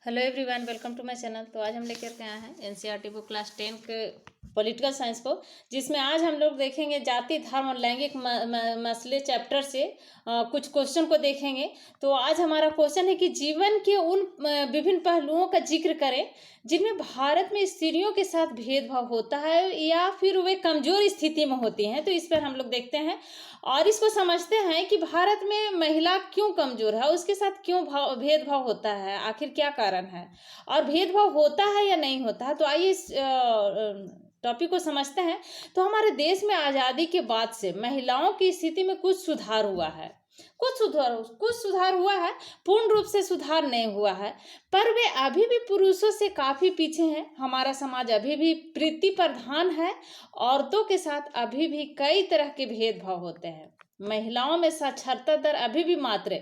Hello everyone, welcome to my channel. तो आज हम लेकर के आए हैं एनसीईआरटी बुक क्लास 10 के पॉलिटिकल साइंस को, जिसमें आज हम लोग देखेंगे जाति, धर्म और लैंगिक मसले चैप्टर से कुछ क्वेश्चन को देखेंगे। तो आज हमारा क्वेश्चन है कि जीवन के उन विभिन्न पहलुओं का जिक्र करें जिनमें भारत में स्त्रियों के साथ भेदभाव होता है या फिर वे कमजोर स्थिति में होती हैं। तो इस पर हम लोग देखते हैं और इसको समझते हैं कि भारत में महिला क्यों कमजोर है, उसके साथ क्यों भेदभाव होता है, आखिर क्या कारण है और भेदभाव होता है या नहीं होता है। तो आइए इस टॉपिक को समझते हैं। तो हमारे देश में आज़ादी के बाद से महिलाओं की स्थिति में कुछ सुधार हुआ है, कुछ सुधार हुआ है, पूर्ण रूप से सुधार नहीं हुआ है, पर वे अभी भी पुरुषों से काफी पीछे हैं। हमारा समाज अभी भी प्रीति प्रधान है, औरतों के साथ अभी भी कई तरह के भेदभाव होते हैं। महिलाओं में साक्षरता दर अभी भी मात्र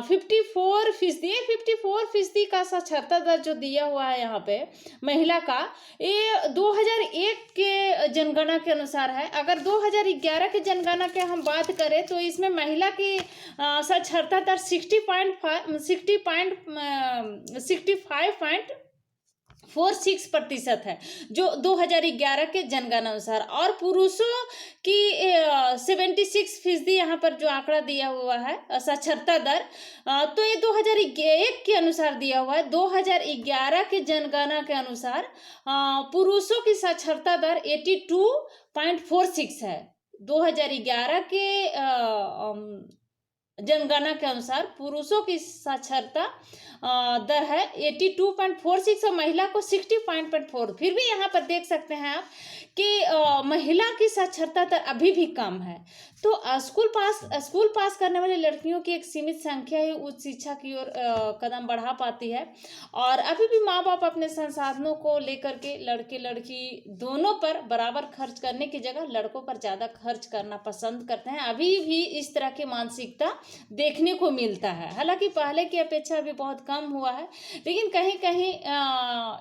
54% का साक्षरता दर जो दिया हुआ है यहाँ पे महिला का, ये 2001 के जनगणना के अनुसार है। अगर 2011 के जनगणना के हम बात करें तो इसमें महिला की साक्षरता दर 65.46% है जो 2011 के जनगणना अनुसार, और पुरुषों की 76% यहाँ पर जो आंकड़ा दिया हुआ है साक्षरता दर, तो ये 2001 के अनुसार दिया हुआ है। 2011 के जनगणना के अनुसार पुरुषों की साक्षरता दर 82.46 है। 2011 के जनगणना के अनुसार पुरुषों की साक्षरता दर है 82.46 और महिला को 60.4। फिर भी यहाँ पर देख सकते हैं आप कि महिला की साक्षरता दर अभी भी कम है। तो स्कूल पास करने वाली लड़कियों की एक सीमित संख्या ही उच्च शिक्षा की ओर कदम बढ़ा पाती है, और अभी भी माँ बाप अपने संसाधनों को लेकर के लड़के लड़की दोनों पर बराबर खर्च करने की जगह लड़कों पर ज़्यादा खर्च करना पसंद करते हैं। अभी भी इस तरह की मानसिकता देखने को मिलता है, हालांकि पहले की अपेक्षा अभी बहुत कम हुआ है, लेकिन कहीं कहीं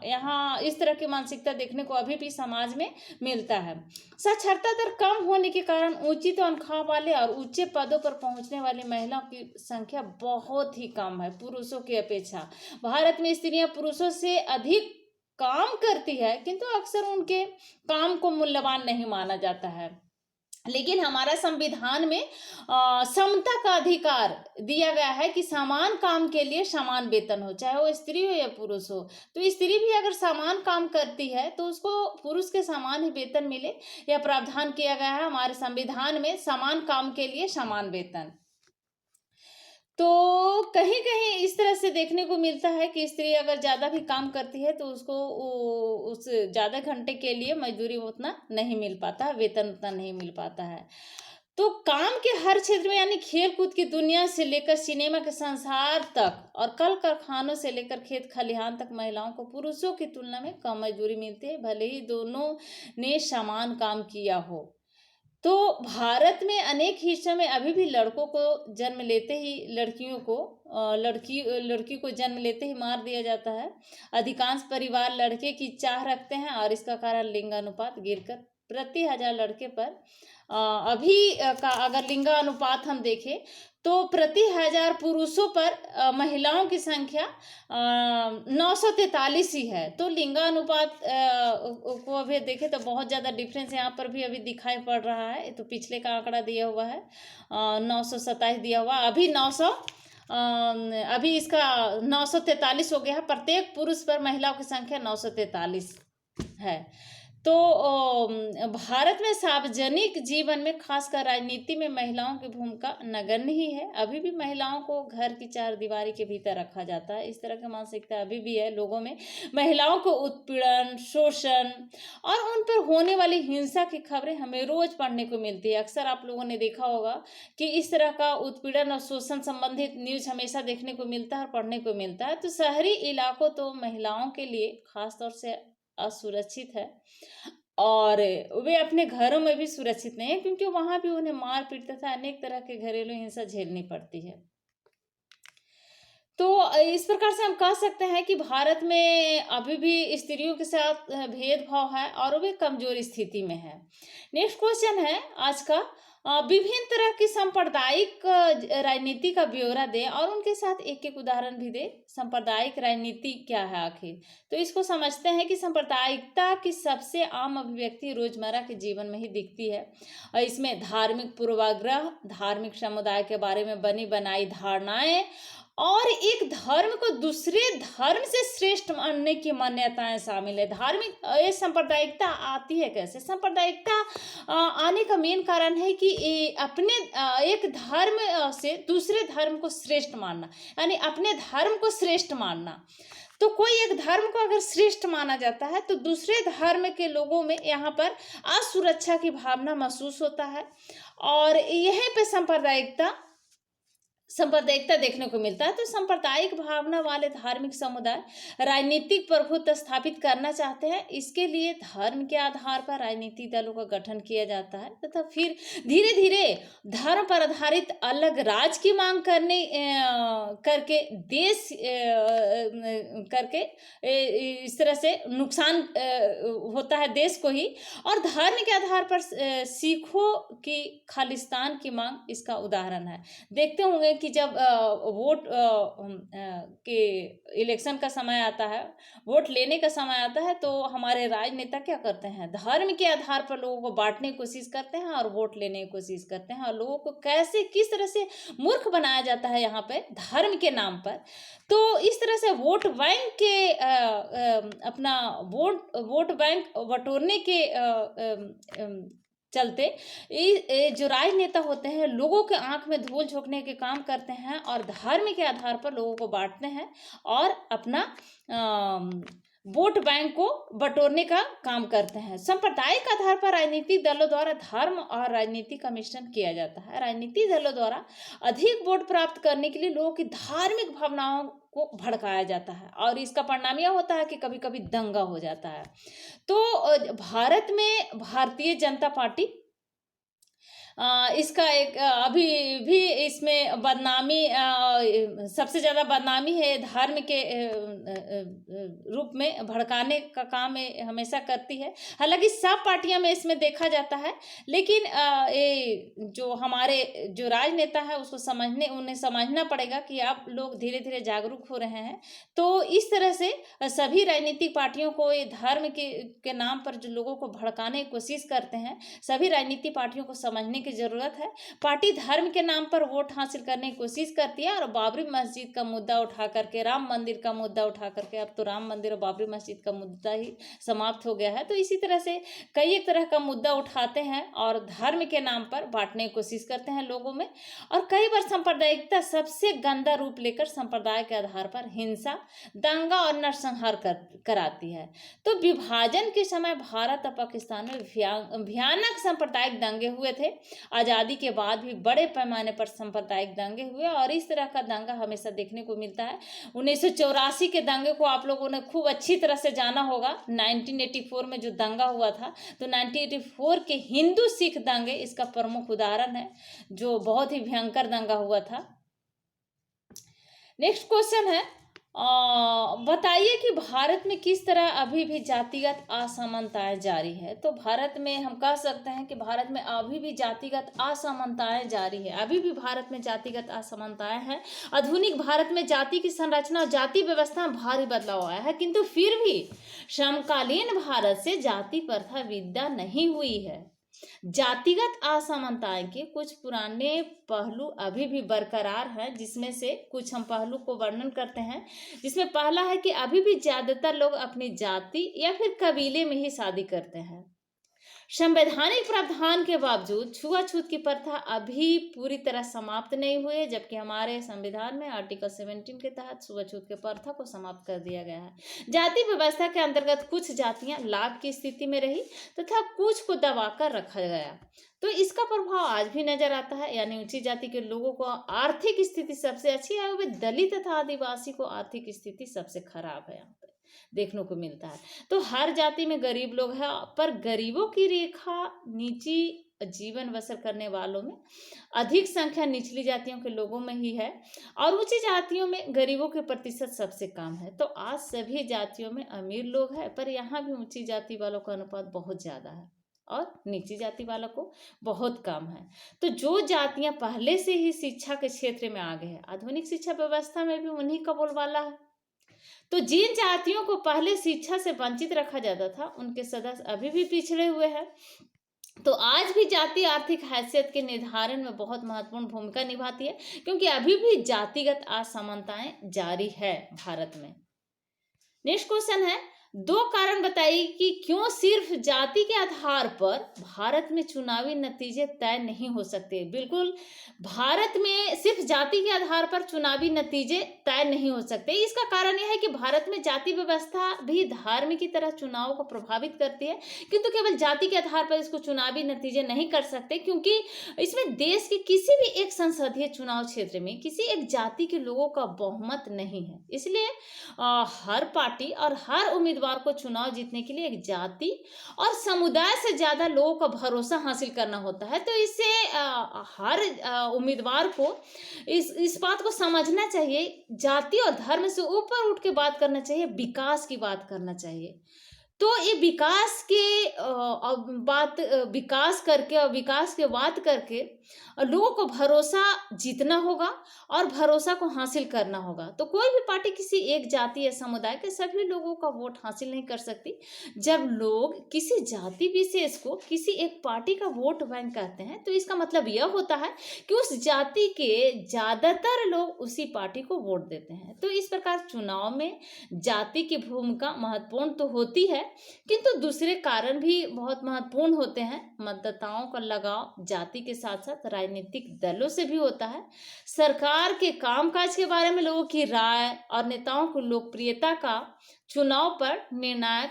यहाँ इस तरह की मानसिकता देखने को अभी भी समाज में मिलता है। साक्षरता दर कम होने के कारण ऊंची तनख्वाह वाले और ऊंचे पदों पर पहुंचने वाली महिलाओं की संख्या बहुत ही कम है पुरुषों की अपेक्षा। भारत में स्त्रियां पुरुषों से अधिक काम करती है, किंतु अक्सर उनके काम को मूल्यवान नहीं माना जाता है। लेकिन हमारा संविधान में समता का अधिकार दिया गया है कि समान काम के लिए समान वेतन हो, चाहे वो स्त्री हो या पुरुष हो। तो स्त्री भी अगर समान काम करती है तो उसको पुरुष के समान ही वेतन मिले, यह प्रावधान किया गया है हमारे संविधान में, समान काम के लिए समान वेतन। तो कहीं कहीं इस तरह से देखने को मिलता है कि स्त्री अगर ज़्यादा भी काम करती है तो उसको उस ज़्यादा घंटे के लिए मजदूरी उतना नहीं मिल पाता है, वेतन उतना नहीं मिल पाता है। तो काम के हर क्षेत्र में, यानी खेल कूद की दुनिया से लेकर सिनेमा के संसार तक और कल कारखानों से लेकर खेत खलिहान तक महिलाओं को पुरुषों की तुलना में कम मजदूरी मिलती है, भले ही दोनों ने समान काम किया हो। तो भारत में अनेक हिस्सों में अभी भी लड़कों को जन्म लेते ही लड़कियों को लड़की को जन्म लेते ही मार दिया जाता है। अधिकांश परिवार लड़के की चाह रखते हैं और इसका कारण लिंगानुपात गिरकर प्रति 1000 लड़के पर का अगर लिंगानुपात हम देखें तो प्रति 1000 पुरुषों पर महिलाओं की संख्या 943 ही है। तो लिंगानुपात को अभी देखें तो बहुत ज़्यादा डिफरेंस यहाँ पर भी अभी दिखाई पड़ रहा है। तो पिछले का आंकड़ा दिया हुआ है 927 दिया हुआ, अभी 900 अभी इसका 943 हो गया है। प्रत्येक पुरुष पर महिलाओं की संख्या 943 है। तो भारत में सार्वजनिक जीवन में, खासकर राजनीति में, महिलाओं की भूमिका नगण्य ही है। अभी भी महिलाओं को घर की चार दीवारी के भीतर रखा जाता है, इस तरह की मानसिकता अभी भी है लोगों में। महिलाओं को उत्पीड़न, शोषण और उन पर होने वाली हिंसा की खबरें हमें रोज पढ़ने को मिलती है। अक्सर आप लोगों ने देखा होगा कि इस तरह का उत्पीड़न और शोषण संबंधित न्यूज हमेशा देखने को मिलता है और पढ़ने को मिलता है। तो शहरी इलाकों तो महिलाओं के लिए खासतौर से असुरक्षित है, और वे अपने घरों में भी सुरक्षित नहीं है, क्योंकि वहां भी उन्हें मारपीट तथा अनेक तरह के घरेलू हिंसा झेलनी पड़ती है। तो इस प्रकार से हम कह सकते हैं कि भारत में अभी भी स्त्रियों के साथ भेदभाव है और वो भी कमजोर स्थिति में है। नेक्स्ट क्वेश्चन है आज का, विभिन्न तरह की सांप्रदायिक राजनीति का ब्यौरा दे और उनके साथ एक एक उदाहरण भी दे। सांप्रदायिक राजनीति क्या है आखिर? तो इसको समझते हैं कि सांप्रदायिकता की सबसे आम अभिव्यक्ति रोजमर्रा के जीवन में ही दिखती है और इसमें धार्मिक पूर्वाग्रह, धार्मिक समुदाय के बारे में बनी बनाई धारणाएं और एक धर्म को दूसरे धर्म से श्रेष्ठ मानने की मान्यताएं शामिल है। धार्मिक ये सांप्रदायिकता आती है कैसे? सांप्रदायिकता आने का मेन कारण है कि अपने एक धर्म से दूसरे धर्म को श्रेष्ठ मानना, यानी अपने धर्म को श्रेष्ठ मानना। तो कोई एक धर्म को अगर श्रेष्ठ माना जाता है तो दूसरे धर्म के लोगों में यहाँ पर असुरक्षा की भावना महसूस होता है और यहीं पे सांप्रदायिकता देखने को मिलता है। तो सांप्रदायिक भावना वाले धार्मिक समुदाय राजनीतिक प्रभुत्व स्थापित करना चाहते हैं। इसके लिए धर्म के आधार पर राजनीतिक दलों का गठन किया जाता है तथा फिर धीरे धीरे धर्म पर आधारित अलग राज्य की मांग करके देश करके इस तरह से नुकसान होता है देश को ही। और धर्म के आधार पर सिखों की खालिस्तान की मांग इसका उदाहरण है। देखते होंगे कि जब वोट के इलेक्शन का समय आता है, वोट लेने का समय आता है, तो हमारे राजनेता क्या करते हैं? धर्म के आधार पर लोगों को बांटने की कोशिश करते हैं और वोट लेने की कोशिश करते हैं और लोगों को कैसे किस तरह से मूर्ख बनाया जाता है यहाँ पे धर्म के नाम पर। तो इस तरह से वोट बैंक के अपना वोट बैंक बटोरने के चलते जो राजनेता होते हैं लोगों के आंख में धूल झोंकने के काम करते हैं और धर्म के आधार पर लोगों को बांटते हैं और अपना वोट बैंक को बटोरने का काम करते हैं। सांप्रदायिक आधार पर राजनीतिक दलों द्वारा धर्म और राजनीति का मिश्रण किया जाता है। राजनीतिक दलों द्वारा अधिक वोट प्राप्त करने के लिए लोगों की धार्मिक भावनाओं को भड़काया जाता है और इसका परिणाम यह होता है कि कभी कभी दंगा हो जाता है। तो भारत में भारतीय जनता पार्टी इसका एक अभी भी इसमें बदनामी सबसे ज़्यादा बदनामी है धर्म के रूप में भड़काने का काम हमेशा करती है। हालांकि सब पार्टियां में इसमें देखा जाता है, लेकिन ये जो हमारे जो राजनेता है उसको उन्हें समझना पड़ेगा कि आप लोग धीरे धीरे जागरूक हो रहे हैं। तो इस तरह से सभी राजनीतिक पार्टियों को ये धर्म के नाम पर जो लोगों को भड़काने की कोशिश करते हैं, सभी राजनीतिक पार्टियों को समझने की जरूरत है। पार्टी धर्म के नाम पर वोट हासिल करने की कोशिश करती है और बाबरी मस्जिद का मुद्दा उठा करके, राम मंदिर का मुद्दा उठा करके, अब तो राम मंदिर और बाबरी मस्जिद का मुद्दा ही समाप्त हो गया है। तो इसी तरह से कई एक तरह का मुद्दा उठाते हैं और धर्म के नाम पर बांटने की कोशिश करते हैं लोगों में। और कई बार सांप्रदायिकता सबसे गंदा रूप लेकर संप्रदाय के आधार पर हिंसा, दंगा और नरसंहार कराती है। तो विभाजन के समय भारत और पाकिस्तान में भयानक सांप्रदायिक दंगे हुए थे। आज़ादी के बाद भी बड़े पैमाने पर सांप्रदायिक दंगे हुए और इस तरह का दंगा हमेशा देखने को मिलता है। 1984 के दंगे को आप लोगों ने खूब अच्छी तरह से जाना होगा। 1984 में जो दंगा हुआ था, तो 1984 के हिंदू सिख दंगे इसका प्रमुख उदाहरण है, जो बहुत ही भयंकर दंगा हुआ था। नेक्स्ट क्वेश्चन है, बताइए कि भारत में किस तरह अभी भी जातिगत असमानताएं जारी है। तो भारत में हम कह सकते हैं कि भारत में अभी भी जातिगत असमानताएं जारी है। अभी भी भारत में जातिगत असमानताएं हैं। आधुनिक भारत में जाति की संरचना और जाति व्यवस्था में भारी बदलाव आया है, किंतु फिर भी समकालीन भारत से जाति प्रथा विदा नहीं हुई है। जातिगत असमानताएं के कुछ पुराने पहलू अभी भी बरकरार हैं, जिसमें से कुछ हम पहलू को वर्णन करते हैं। जिसमें पहला है कि अभी भी ज्यादातर लोग अपनी जाति या फिर कबीले में ही शादी करते हैं। संवैधानिक प्रावधान के बावजूद छुआछूत की प्रथा अभी पूरी तरह समाप्त नहीं हुई है, जबकि हमारे संविधान में आर्टिकल 17 के तहत छुआछूत की प्रथा को समाप्त कर दिया गया है। जाति व्यवस्था के अंतर्गत कुछ जातियां लाभ की स्थिति में रही तथा कुछ को दबाकर रखा गया। तो इसका प्रभाव आज भी नजर आता है, यानी ऊंची जाति के लोगों को आर्थिक स्थिति सबसे अच्छी है, वे दलित तथा आदिवासी को आर्थिक स्थिति सबसे खराब है। यहाँ पे देखने को मिलता है। तो हर जाति में गरीब लोग हैं, पर गरीबों की रेखा नीची जीवन बसर करने वालों में अधिक संख्या निचली जातियों के लोगों में ही है और ऊंची जातियों में गरीबों के प्रतिशत सबसे कम है। तो आज सभी जातियों में अमीर लोग हैं, पर यहाँ भी ऊंची जाति वालों का अनुपात बहुत ज़्यादा है और नीची जाति वालों को बहुत कम है। तो जो जातियां पहले से ही शिक्षा के क्षेत्र में आगे है, आधुनिक शिक्षा व्यवस्था में भी उन्हीं का बोलबाला है। तो जिन जातियों को पहले शिक्षा से वंचित रखा जाता था, उनके सदस्य अभी भी पिछड़े हुए हैं। तो आज भी जाति आर्थिक हैसियत के निर्धारण में बहुत महत्वपूर्ण भूमिका निभाती है, क्योंकि अभी भी जातिगत असमानताएं जारी है भारत में। नेक्स्ट क्वेश्चन है, 2 कारण बताइए कि क्यों सिर्फ जाति के आधार पर भारत में चुनावी नतीजे तय नहीं हो सकते। बिल्कुल, भारत में सिर्फ जाति के आधार पर चुनावी नतीजे तय नहीं हो सकते। इसका कारण यह है कि भारत में जाति व्यवस्था भी धर्म की तरह चुनाव को प्रभावित करती है, किंतु केवल जाति के आधार पर इसको चुनावी नतीजे नहीं कर सकते, क्योंकि इसमें देश के किसी भी एक संसदीय चुनाव क्षेत्र में किसी एक जाति के लोगों का बहुमत नहीं है। इसलिए हर पार्टी और हर उम्मीदवार को चुनाव जीतने के लिए एक जाति और समुदाय से ज्यादा लोगों का भरोसा हासिल करना होता है। तो इससे हर उम्मीदवार को इस बात को समझना चाहिए, जाति और धर्म से ऊपर उठ के बात करना चाहिए, विकास की बात करना चाहिए। तो ये विकास करके और विकास के बात करके लोगों को भरोसा जीतना होगा और भरोसा को हासिल करना होगा। तो कोई भी पार्टी किसी एक जाति या समुदाय के सभी लोगों का वोट हासिल नहीं कर सकती। जब लोग किसी जाति विशेष को किसी एक पार्टी का वोट बैंक कहते हैं, तो इसका मतलब यह होता है कि उस जाति के ज्यादातर लोग उसी पार्टी को वोट देते हैं। तो इस प्रकार चुनाव में जाति की भूमिका महत्वपूर्ण तो होती है, किंतु दूसरे कारण भी बहुत महत्वपूर्ण होते हैं। मतदाताओं का लगाव जाति के साथ साथ राजनीतिक दलों से भी होता है। सरकार के कामकाज के बारे में लोगों की राय और नेताओं की लोकप्रियता का चुनाव पर निर्णायक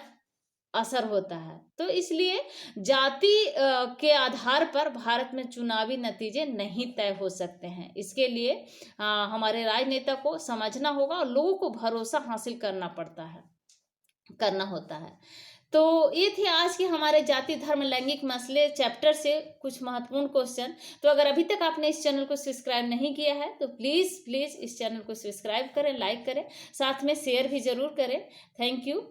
असर होता है। तो इसलिए जाति के आधार पर भारत में चुनावी नतीजे नहीं तय हो सकते हैं। इसके लिए हमारे राजनेता को समझना होगा और लोगों को भरोसा हासिल करना होता है। तो ये थे आज के हमारे जाति धर्म लैंगिक मसले चैप्टर से कुछ महत्वपूर्ण क्वेश्चन। तो अगर अभी तक आपने इस चैनल को सब्सक्राइब नहीं किया है तो प्लीज़ इस चैनल को सब्सक्राइब करें, लाइक करें, साथ में शेयर भी जरूर करें। Thank you.